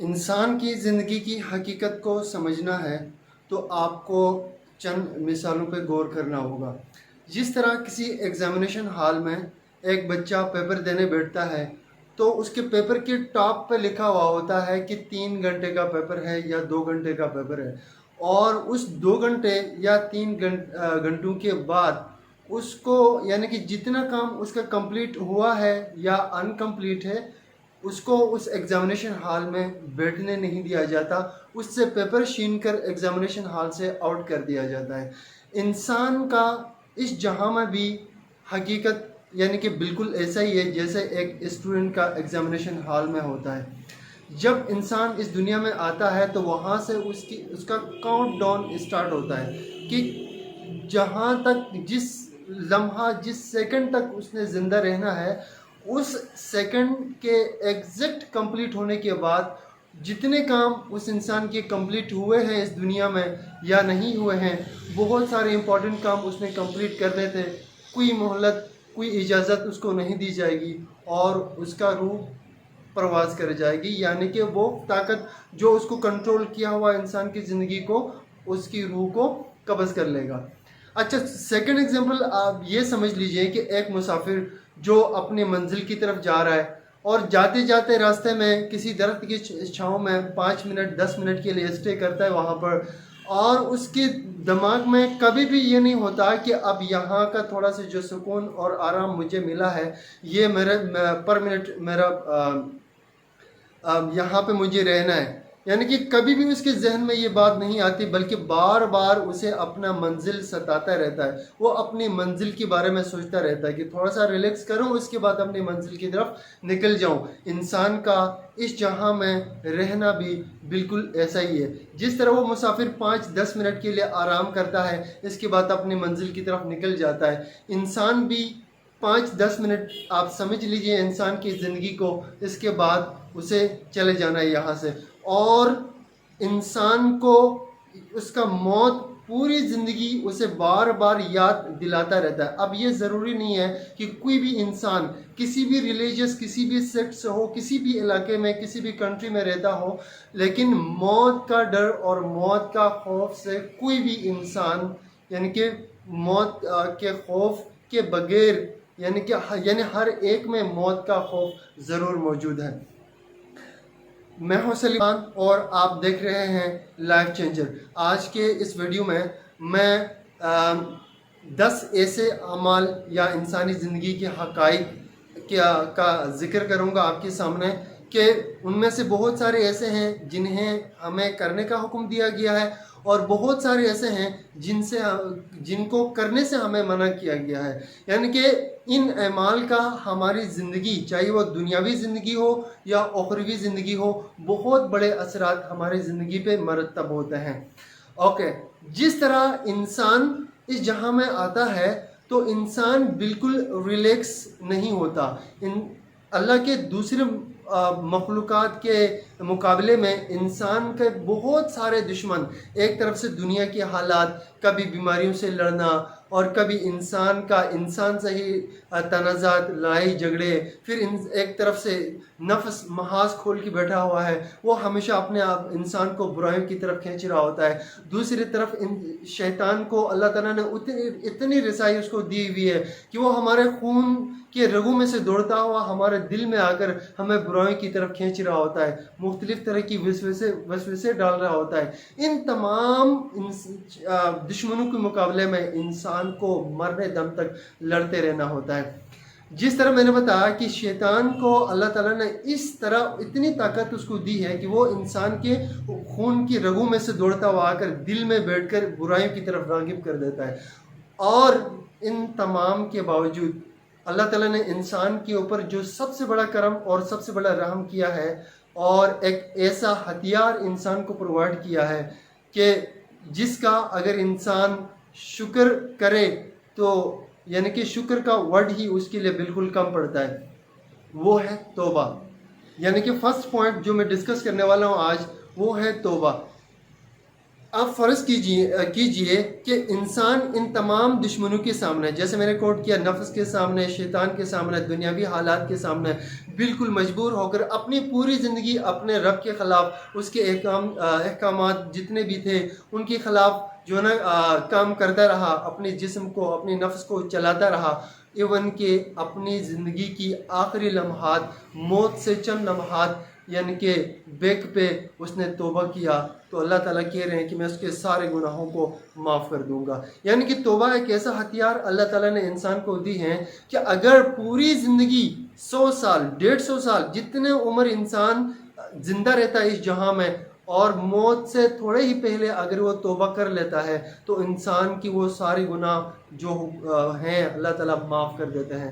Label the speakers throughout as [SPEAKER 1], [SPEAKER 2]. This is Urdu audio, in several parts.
[SPEAKER 1] انسان کی زندگی کی حقیقت کو سمجھنا ہے تو آپ کو چند مثالوں پہ غور کرنا ہوگا۔ جس طرح کسی ایگزامینیشن ہال میں ایک بچہ پیپر دینے بیٹھتا ہے تو اس کے پیپر کے ٹاپ پہ لکھا ہوا ہوتا ہے کہ 3 گھنٹے کا پیپر ہے یا 2 گھنٹے کا پیپر ہے، اور اس 2 گھنٹے یا 3 گھنٹوں کے بعد اس کو یعنی کہ جتنا کام اس کا کمپلیٹ ہوا ہے یا انکمپلیٹ ہے اس کو اس ایگزامینیشن ہال میں بیٹھنے نہیں دیا جاتا، اس سے پیپر چھین کر ایگزامینیشن ہال سے آؤٹ کر دیا جاتا ہے۔ انسان کا اس جہاں میں بھی حقیقت یعنی کہ بالکل ایسا ہی ہے جیسے ایک اسٹوڈنٹ کا ایگزامینیشن ہال میں ہوتا ہے۔ جب انسان اس دنیا میں آتا ہے تو وہاں سے اس کا کاؤنٹ ڈاؤن اسٹارٹ ہوتا ہے کہ جہاں تک جس لمحہ جس سیکنڈ تک اس نے زندہ رہنا ہے، اس سیکنڈ کے ایگزیکٹ کمپلیٹ ہونے کے بعد جتنے کام اس انسان کے کمپلیٹ ہوئے ہیں اس دنیا میں یا نہیں ہوئے ہیں، بہت سارے امپورٹنٹ کام اس نے کمپلیٹ کرنے تھے، کوئی مہلت کوئی اجازت اس کو نہیں دی جائے گی اور اس کا روح پرواز کر جائے گی، یعنی کہ وہ طاقت جو اس کو کنٹرول کیا ہوا انسان کی زندگی کو اس کی روح کو قبض کر لے گا۔ اچھا، سیکنڈ ایگزامپل آپ یہ سمجھ لیجئے کہ ایک مسافر جو اپنے منزل کی طرف جا رہا ہے اور جاتے جاتے راستے میں کسی درخت کی چھاؤں میں 5 منٹ 10 منٹ کے لیے اسٹے کرتا ہے وہاں پر، اور اس کے دماغ میں کبھی بھی یہ نہیں ہوتا کہ اب یہاں کا تھوڑا سا جو سکون اور آرام مجھے ملا ہے یہ میرے پرمنٹ میرا یہاں پہ مجھے رہنا ہے، یعنی کہ کبھی بھی اس کے ذہن میں یہ بات نہیں آتی، بلکہ بار بار اسے اپنا منزل ستاتا رہتا ہے، وہ اپنی منزل کے بارے میں سوچتا رہتا ہے کہ تھوڑا سا ریلیکس کروں اس کے بعد اپنی منزل کی طرف نکل جاؤں۔ انسان کا اس جہاں میں رہنا بھی بالکل ایسا ہی ہے، جس طرح وہ مسافر 5-10 منٹ کے لیے آرام کرتا ہے اس کے بعد اپنی منزل کی طرف نکل جاتا ہے، انسان بھی 5-10 منٹ آپ سمجھ لیجئے انسان کی زندگی کو، اس کے بعد اسے چلے جانا ہے یہاں سے، اور انسان کو اس کا موت پوری زندگی اسے بار بار یاد دلاتا رہتا ہے۔ اب یہ ضروری نہیں ہے کہ کوئی بھی انسان کسی بھی ریلیجس کسی بھی سیکٹ سے ہو، کسی بھی علاقے میں کسی بھی کنٹری میں رہتا ہو، لیکن موت کا ڈر اور موت کا خوف سے کوئی بھی انسان یعنی کہ موت کے خوف کے بغیر یعنی ہر ایک میں موت کا خوف ضرور موجود ہے۔ میں ہوں سلیمان اور آپ دیکھ رہے ہیں لائف چینجر۔ آج کے اس ویڈیو میں میں 10 ایسے اعمال یا انسانی زندگی کے حقائق کا ذکر کروں گا آپ کے سامنے، کہ ان میں سے بہت سارے ایسے ہیں جنہیں ہمیں کرنے کا حکم دیا گیا ہے، اور بہت سارے ایسے ہیں جن کو کرنے سے ہمیں منع کیا گیا ہے، یعنی کہ ان اعمال کا ہماری زندگی چاہے وہ دنیاوی زندگی ہو یا اخروی زندگی ہو بہت بڑے اثرات ہماری زندگی پہ مرتب ہوتے ہیں۔ اوکے، جس طرح انسان اس جہاں میں آتا ہے تو انسان بالکل ریلیکس نہیں ہوتا، اللہ کے دوسرے مخلوقات کے مقابلے میں انسان کے بہت سارے دشمن، ایک طرف سے دنیا کے حالات، کبھی بیماریوں سے لڑنا، اور کبھی انسان سے ہی تنازعات لڑائی جھگڑے، پھر ایک طرف سے نفس محاذ کھول کے بیٹھا ہوا ہے، وہ ہمیشہ اپنے آپ انسان کو برائیوں کی طرف کھینچ رہا ہوتا ہے، دوسری طرف شیطان کو اللہ تعالیٰ نے اتنی رسائی اس کو دی ہوئی ہے کہ وہ ہمارے خون کے رگوں میں سے دوڑتا ہوا ہمارے دل میں آ کر ہمیں برائیوں کی طرف کھینچ رہا ہوتا ہے، مختلف طرح کی وسوسے ڈال رہا ہوتا ہے۔ ان تمام دشمنوں کے مقابلے میں انسان کو مرنے دم تک لڑتے رہنا ہوتا ہے۔ جس طرح میں نے بتایا کہ شیطان کو اللہ تعالیٰ نے اس طرح اتنی طاقت اس کو دی ہے کہ وہ انسان کے خون کی رگوں میں سے دوڑتا ہوا آ کر دل میں بیٹھ کر برائیوں کی طرف راغب کر دیتا ہے، اور ان تمام کے باوجود اللہ تعالیٰ نے انسان کے اوپر جو سب سے بڑا کرم اور سب سے بڑا رحم کیا ہے، اور ایک ایسا ہتھیار انسان کو پرووائڈ کیا ہے کہ جس کا اگر انسان شکر کرے تو یعنی کہ شکر کا ورڈ ہی اس کے لیے بالکل کم پڑتا ہے، وہ ہے توبہ۔ یعنی کہ فرسٹ پوائنٹ جو میں ڈسکس کرنے والا ہوں آج وہ ہے توبہ۔ آپ فرض کیجئے کہ انسان ان تمام دشمنوں کے سامنے، جیسے میں نے کوٹ کیا، نفس کے سامنے، شیطان کے سامنے، دنیاوی حالات کے سامنے بالکل مجبور ہو کر اپنی پوری زندگی اپنے رب کے خلاف، اس کے احکامات جتنے بھی تھے ان کے خلاف جو ہے نا کام کرتا رہا، اپنے جسم کو، اپنے نفس کو چلاتا رہا، ایون کہ اپنی زندگی کی آخری لمحات، موت سے چند لمحات یعنی کہ بیک پہ اس نے توبہ کیا، تو اللہ تعالیٰ کہہ رہے ہیں کہ میں اس کے سارے گناہوں کو معاف کر دوں گا۔ یعنی کہ توبہ ایک ایسا ہتھیار اللہ تعالیٰ نے انسان کو دی ہے کہ اگر پوری زندگی 100 سال، 150 سال، جتنے عمر انسان زندہ رہتا ہے اس جہاں میں، اور موت سے تھوڑے ہی پہلے اگر وہ توبہ کر لیتا ہے تو انسان کی وہ سارے گناہ جو ہیں اللہ تعالیٰ معاف کر دیتے ہیں۔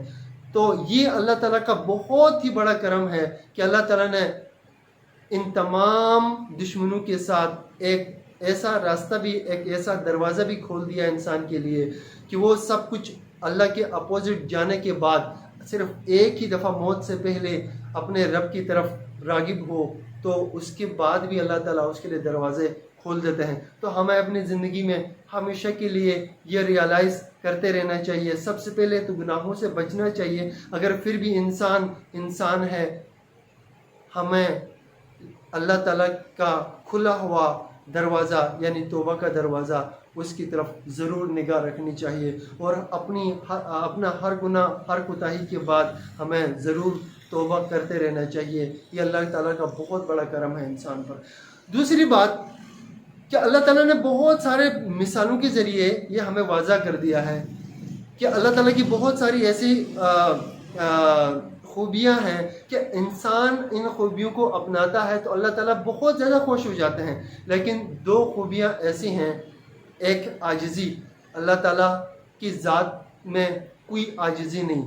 [SPEAKER 1] تو یہ اللہ تعالیٰ کا بہت ہی بڑا کرم ہے کہ اللہ تعالیٰ نے ان تمام دشمنوں کے ساتھ ایک ایسا راستہ بھی، ایک ایسا دروازہ بھی کھول دیا انسان کے لیے کہ وہ سب کچھ اللہ کے اپوزٹ جانے کے بعد صرف ایک ہی دفعہ موت سے پہلے اپنے رب کی طرف راغب ہو، تو اس کے بعد بھی اللہ تعالیٰ اس کے لیے دروازے کھول دیتے ہیں۔ تو ہمیں اپنی زندگی میں ہمیشہ کے لیے یہ ریالائز کرتے رہنا چاہیے، سب سے پہلے تو گناہوں سے بچنا چاہیے۔ اگر پھر بھی انسان ہے، ہمیں اللہ تعالیٰ کا کھلا ہوا دروازہ یعنی توبہ کا دروازہ، اس کی طرف ضرور نگاہ رکھنی چاہیے، اور اپنا ہر گناہ، ہر کوتاہی کے بعد ہمیں ضرور توبہ کرتے رہنا چاہیے۔ یہ اللہ تعالیٰ کا بہت بڑا کرم ہے انسان پر۔ دوسری بات کہ اللہ تعالیٰ نے بہت سارے مثالوں کے ذریعے یہ ہمیں واضح کر دیا ہے کہ اللہ تعالیٰ کی بہت ساری ایسی خوبیاں ہیں کہ انسان ان خوبیوں کو اپناتا ہے تو اللہ تعالیٰ بہت زیادہ خوش ہو جاتے ہیں۔ لیکن 2 خوبیاں ایسی ہیں، ایک عاجزی، اللہ تعالیٰ کی ذات میں کوئی عاجزی نہیں۔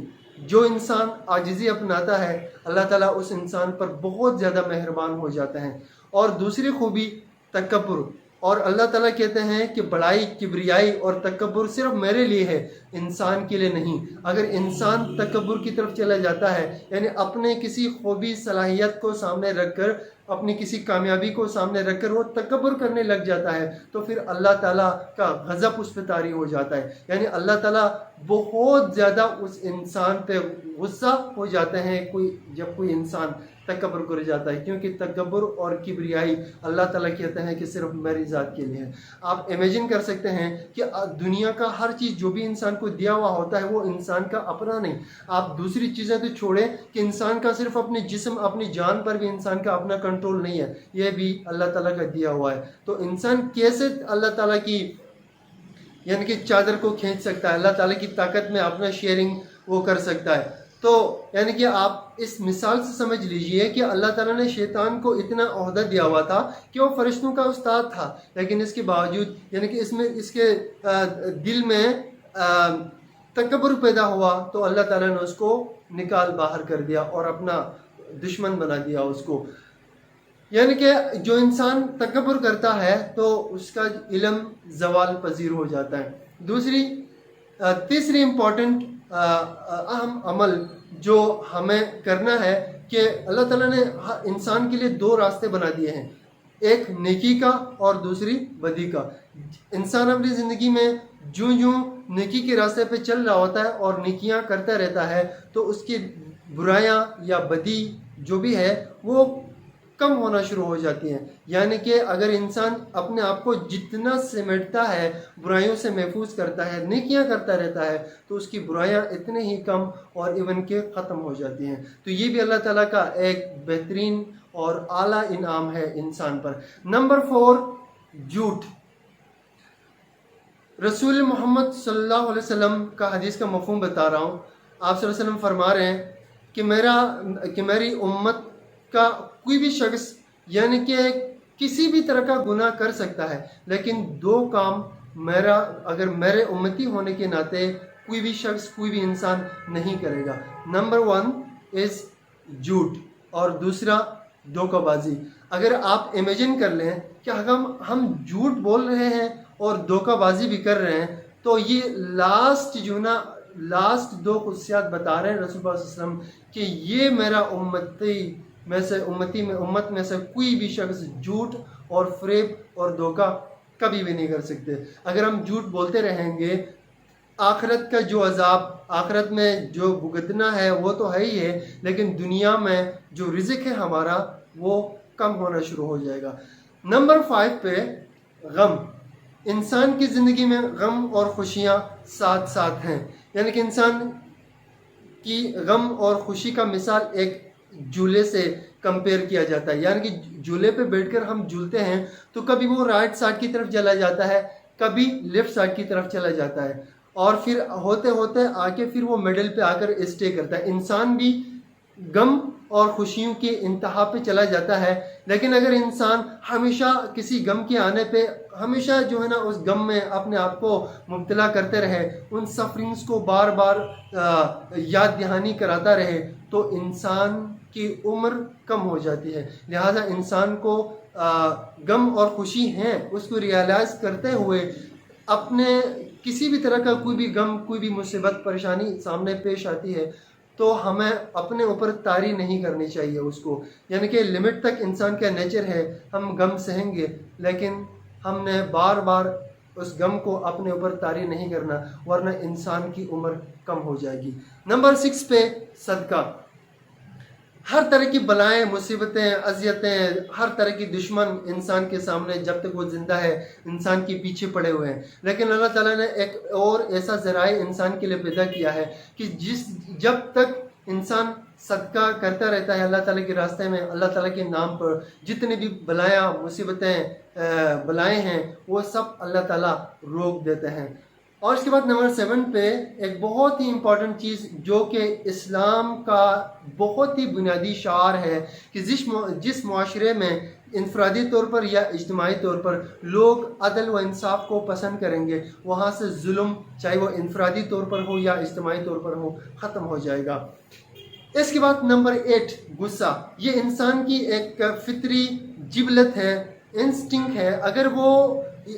[SPEAKER 1] جو انسان عاجزی اپناتا ہے اللہ تعالیٰ اس انسان پر بہت زیادہ مہربان ہو جاتے ہیں۔ اور دوسری خوبی تکبر، اور اللہ تعالیٰ کہتے ہیں کہ بڑائی، کبریائی اور تکبر صرف میرے لیے ہے، انسان کے لیے نہیں۔ اگر انسان تکبر کی طرف چلا جاتا ہے، یعنی اپنے کسی خوبی، صلاحیت کو سامنے رکھ کر، اپنی کسی کامیابی کو سامنے رکھ کر وہ تکبر کرنے لگ جاتا ہے، تو پھر اللہ تعالیٰ کا غضب اس پہ طاری ہو جاتا ہے۔ یعنی اللہ تعالیٰ بہت زیادہ اس انسان پہ غصہ ہو جاتے ہیں جب کوئی انسان تکبر کر جاتا ہے، کیونکہ تکبر اور کبریائی اللہ تعالیٰ کہتے ہیں کہ صرف میری ذات کے لیے ہے۔ آپ امیجن کر سکتے ہیں کہ دنیا کا ہر چیز جو بھی انسان کو دیا ہوا ہوتا ہے وہ انسان کا اپنا نہیں۔ آپ دوسری چیزیں تو چھوڑیں کہ انسان کا صرف اپنے جسم، اپنی جان پر بھی انسان کا اپنا کنٹرول نہیں ہے، یہ بھی اللہ تعالیٰ کا دیا ہوا ہے۔ تو انسان کیسے اللہ تعالیٰ کی یعنی کہ چادر کو کھینچ سکتا ہے، اللہ تعالیٰ کی طاقت میں اپنا شیئرنگ وہ کر سکتا ہے؟ تو یعنی کہ آپ اس مثال سے سمجھ لیجئے کہ اللہ تعالیٰ نے شیطان کو اتنا عہدہ دیا ہوا تھا کہ وہ فرشتوں کا استاد تھا، لیکن اس کے باوجود یعنی کہ اس کے دل میں تکبر پیدا ہوا، تو اللہ تعالیٰ نے اس کو نکال باہر کر دیا اور اپنا دشمن بنا دیا اس کو۔ یعنی کہ جو انسان تکبر کرتا ہے تو اس کا علم زوال پذیر ہو جاتا ہے۔ تیسری امپورٹنٹ اہم عمل جو ہمیں کرنا ہے کہ اللہ تعالیٰ نے انسان کے لیے 2 راستے بنا دیے ہیں، ایک نیکی کا اور دوسری بدی کا۔ انسان اپنی زندگی میں جوں نیکی کے راستے پہ چل رہا ہوتا ہے اور نیکیاں کرتا رہتا ہے تو اس کی برائیاں یا بدی جو بھی ہے وہ کم ہونا شروع ہو جاتی ہیں۔ یعنی کہ اگر انسان اپنے آپ کو جتنا سمیٹتا ہے، برائیوں سے محفوظ کرتا ہے، نیکیاں کرتا رہتا ہے، تو اس کی برائیاں اتنے ہی کم اور ایون کہ ختم ہو جاتی ہیں۔ تو یہ بھی اللہ تعالیٰ کا ایک بہترین اور اعلیٰ انعام ہے انسان پر۔ نمبر 4، جھوٹ۔ رسول محمد صلی اللہ علیہ وسلم کا حدیث کا مفہوم بتا رہا ہوں۔ آپ صلی اللہ علیہ وسلم فرما رہے ہیں کہ میری امت کا کوئی بھی شخص یعنی کہ کسی بھی طرح کا گناہ کر سکتا ہے، لیکن 2 کام اگر میرے امتی ہونے کے ناطے کوئی بھی شخص، کوئی بھی انسان نہیں کرے گا۔ نمبر 1 از جھوٹ، اور دوسرا دھوکہ بازی۔ اگر آپ امیجن کر لیں کہ ہم جھوٹ بول رہے ہیں اور دھوکہ بازی بھی کر رہے ہیں، تو یہ لاسٹ 2 خصوصیات بتا رہے ہیں رسول اللہ صلی اللہ علیہ وسلم کہ یہ میرا امت میں سے کوئی بھی شخص جھوٹ اور فریب اور دھوکہ کبھی بھی نہیں کر سکتے. اگر ہم جھوٹ بولتے رہیں گے، آخرت کا جو عذاب، آخرت میں جو بھگتنا ہے وہ تو ہے ہی ہے، لیکن دنیا میں جو رزق ہے ہمارا وہ کم ہونا شروع ہو جائے گا. نمبر 5 پہ غم. انسان کی زندگی میں غم اور خوشیاں ساتھ ساتھ ہیں. یعنی کہ انسان کی غم اور خوشی کا مثال ایک جھولے سے کمپیئر کیا جاتا ہے. یعنی کہ جھولے پہ بیٹھ کر ہم جھولتے ہیں تو کبھی وہ رائٹ سائڈ کی طرف چلا جاتا ہے، کبھی لیفٹ سائڈ کی طرف چلا جاتا ہے، اور پھر ہوتے ہوتے آ کے پھر وہ مڈل پہ آ کر اسٹے کرتا ہے. انسان بھی غم اور خوشیوں کی انتہا پہ چلا جاتا ہے، لیکن اگر انسان ہمیشہ کسی غم کے آنے پہ ہمیشہ جو ہے نا اس غم میں اپنے آپ کو مبتلا کرتے رہے، ان سفرنگز کو بار بار یاد دہانی کراتا رہے، تو انسان کی عمر کم ہو جاتی ہے. لہٰذا انسان کو غم اور خوشی ہیں اس کو ریئلائز کرتے ہوئے اپنے کسی بھی طرح کا کوئی بھی غم، کوئی بھی مصیبت پریشانی سامنے پیش آتی ہے تو ہمیں اپنے اوپر طاری نہیں کرنی چاہیے اس کو. یعنی کہ لمٹ تک انسان کا نیچر ہے، ہم غم سہیں گے، لیکن ہم نے بار بار اس غم کو اپنے اوپر طاری نہیں کرنا، ورنہ انسان کی عمر کم ہو جائے گی. نمبر 6 پہ صدقہ. ہر طرح کی بلائیں، مصیبتیں، اذیتیں، ہر طرح کی دشمن انسان کے سامنے جب تک وہ زندہ ہے انسان کے پیچھے پڑے ہوئے ہیں، لیکن اللہ تعالیٰ نے ایک اور ایسا ذرائع انسان کے لیے پیدا کیا ہے کہ جب تک انسان صدقہ کرتا رہتا ہے اللہ تعالیٰ کے راستے میں، اللہ تعالیٰ کے نام پر، جتنے بھی بلایاں، مصیبتیں، بلائیں ہیں وہ سب اللہ تعالیٰ روک دیتے ہیں. اور اس کے بعد نمبر 7 پہ ایک بہت ہی امپورٹنٹ چیز جو کہ اسلام کا بہت ہی بنیادی شعار ہے کہ جس معاشرے میں انفرادی طور پر یا اجتماعی طور پر لوگ عدل و انصاف کو پسند کریں گے، وہاں سے ظلم چاہے وہ انفرادی طور پر ہو یا اجتماعی طور پر ہو ختم ہو جائے گا. اس کے بعد نمبر 8 غصہ. یہ انسان کی ایک فطری جبلت ہے، انسٹنکٹ ہے.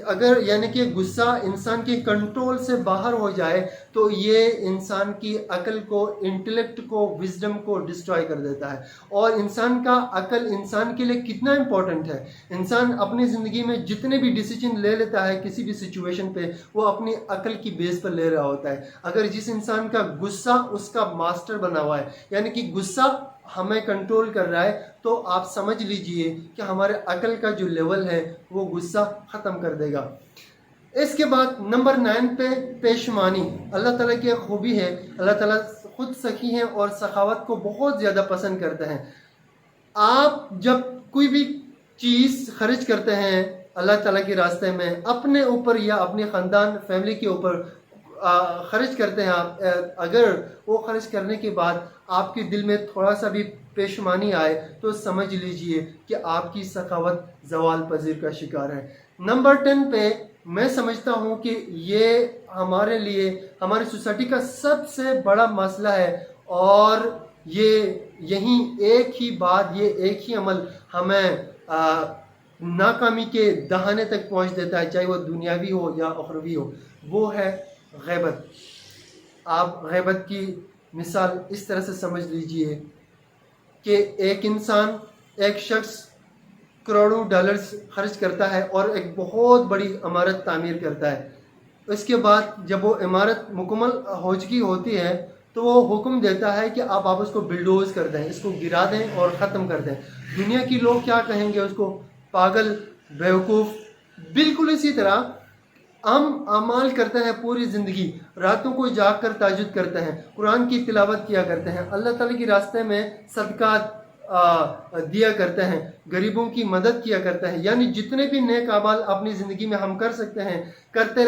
[SPEAKER 1] اگر یعنی کہ غصہ انسان کے کنٹرول سے باہر ہو جائے تو یہ انسان کی عقل کو، انٹلیکٹ کو، وزڈم کو ڈسٹرائے کر دیتا ہے. اور انسان کا عقل انسان کے لیے کتنا امپورٹنٹ ہے. انسان اپنی زندگی میں جتنے بھی ڈیسیجن لے لیتا ہے کسی بھی سچویشن پہ وہ اپنی عقل کی بیس پر لے رہا ہوتا ہے. اگر جس انسان کا غصہ اس کا ماسٹر بنا ہوا ہے، یعنی کہ غصہ ہمیں کنٹرول کر رہا ہے، تو آپ سمجھ لیجئے کہ ہمارے عقل کا جو لیول ہے وہ غصہ ختم کر دے گا. اس کے بعد نمبر 9 پہ پیشمانی. اللہ تعالیٰ کی خوبی ہے، اللہ تعالیٰ خود سخی ہیں اور سخاوت کو بہت زیادہ پسند کرتے ہیں. آپ جب کوئی بھی چیز خرچ کرتے ہیں اللہ تعالیٰ کے راستے میں، اپنے اوپر یا اپنے خاندان، فیملی کے اوپر خرچ کرتے ہیں آپ، اگر وہ خرچ کرنے کے بعد آپ کے دل میں تھوڑا سا بھی پیشمانی آئے تو سمجھ لیجئے کہ آپ کی سخاوت زوال پذیر کا شکار ہے. نمبر 10 پہ میں سمجھتا ہوں کہ یہ ہمارے لیے، ہماری سوسائٹی کا سب سے بڑا مسئلہ ہے، اور یہی ایک ہی بات، یہ ایک ہی عمل ہمیں ناکامی کے دہانے تک پہنچ دیتا ہے، چاہے وہ دنیاوی ہو یا اخروی ہو. وہ ہے غیبت. آپ غیبت کی مثال اس طرح سے سمجھ لیجئے کہ ایک شخص کروڑوں ڈالرز خرچ کرتا ہے اور ایک بہت بڑی عمارت تعمیر کرتا ہے. اس کے بعد جب وہ عمارت مکمل ہو چکی ہوتی ہے تو وہ حکم دیتا ہے کہ آپ اس کو بلڈوز کر دیں، اس کو گرا دیں اور ختم کر دیں. دنیا کی لوگ کیا کہیں گے اس کو؟ پاگل، بیوقوف. بالکل اسی طرح ہم اعمال کرتے ہیں پوری زندگی، راتوں کو جاگ کر تہجد کرتے ہیں، قرآن کی تلاوت کیا کرتے ہیں، اللہ تعالیٰ کے راستے میں صدقات دیا کرتے ہیں، غریبوں کی مدد کیا کرتے ہیں. یعنی جتنے بھی نیک اعمال اپنی زندگی میں ہم کر سکتے ہیں کرتے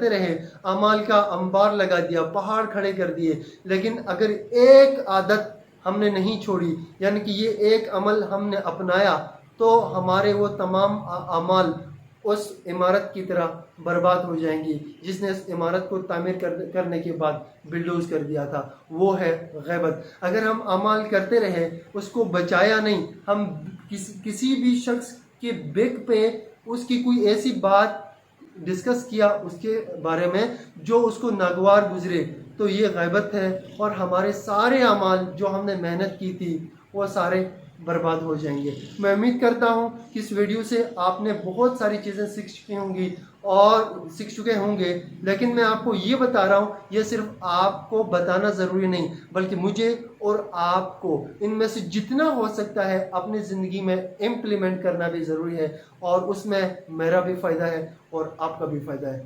[SPEAKER 1] رہے، اعمال کا انبار لگا دیا، پہاڑ کھڑے کر دیے. لیکن اگر ایک عادت ہم نے نہیں چھوڑی، یعنی کہ یہ ایک عمل ہم نے اپنایا، تو ہمارے وہ تمام اعمال اس عمارت کی طرح برباد ہو جائیں گی جس نے اس عمارت کو تعمیر کرنے کے بعد بلڈوز کر دیا تھا. وہ ہے غیبت. اگر ہم اعمال کرتے رہے، اس کو بچایا نہیں، ہم کسی بھی شخص کے بیک پہ اس کی کوئی ایسی بات ڈسکس کیا اس کے بارے میں جو اس کو ناگوار گزرے، تو یہ غیبت ہے، اور ہمارے سارے اعمال جو ہم نے محنت کی تھی وہ سارے برباد ہو جائیں گے۔ میں امید کرتا ہوں کہ اس ویڈیو سے آپ نے بہت ساری چیزیں سیکھ چکے ہوں گے، لیکن میں آپ کو یہ بتا رہا ہوں، یہ صرف آپ کو بتانا ضروری نہیں بلکہ مجھے اور آپ کو ان میں سے جتنا ہو سکتا ہے اپنی زندگی میں امپلیمنٹ کرنا بھی ضروری ہے، اور اس میں میرا بھی فائدہ ہے اور آپ کا بھی فائدہ ہے۔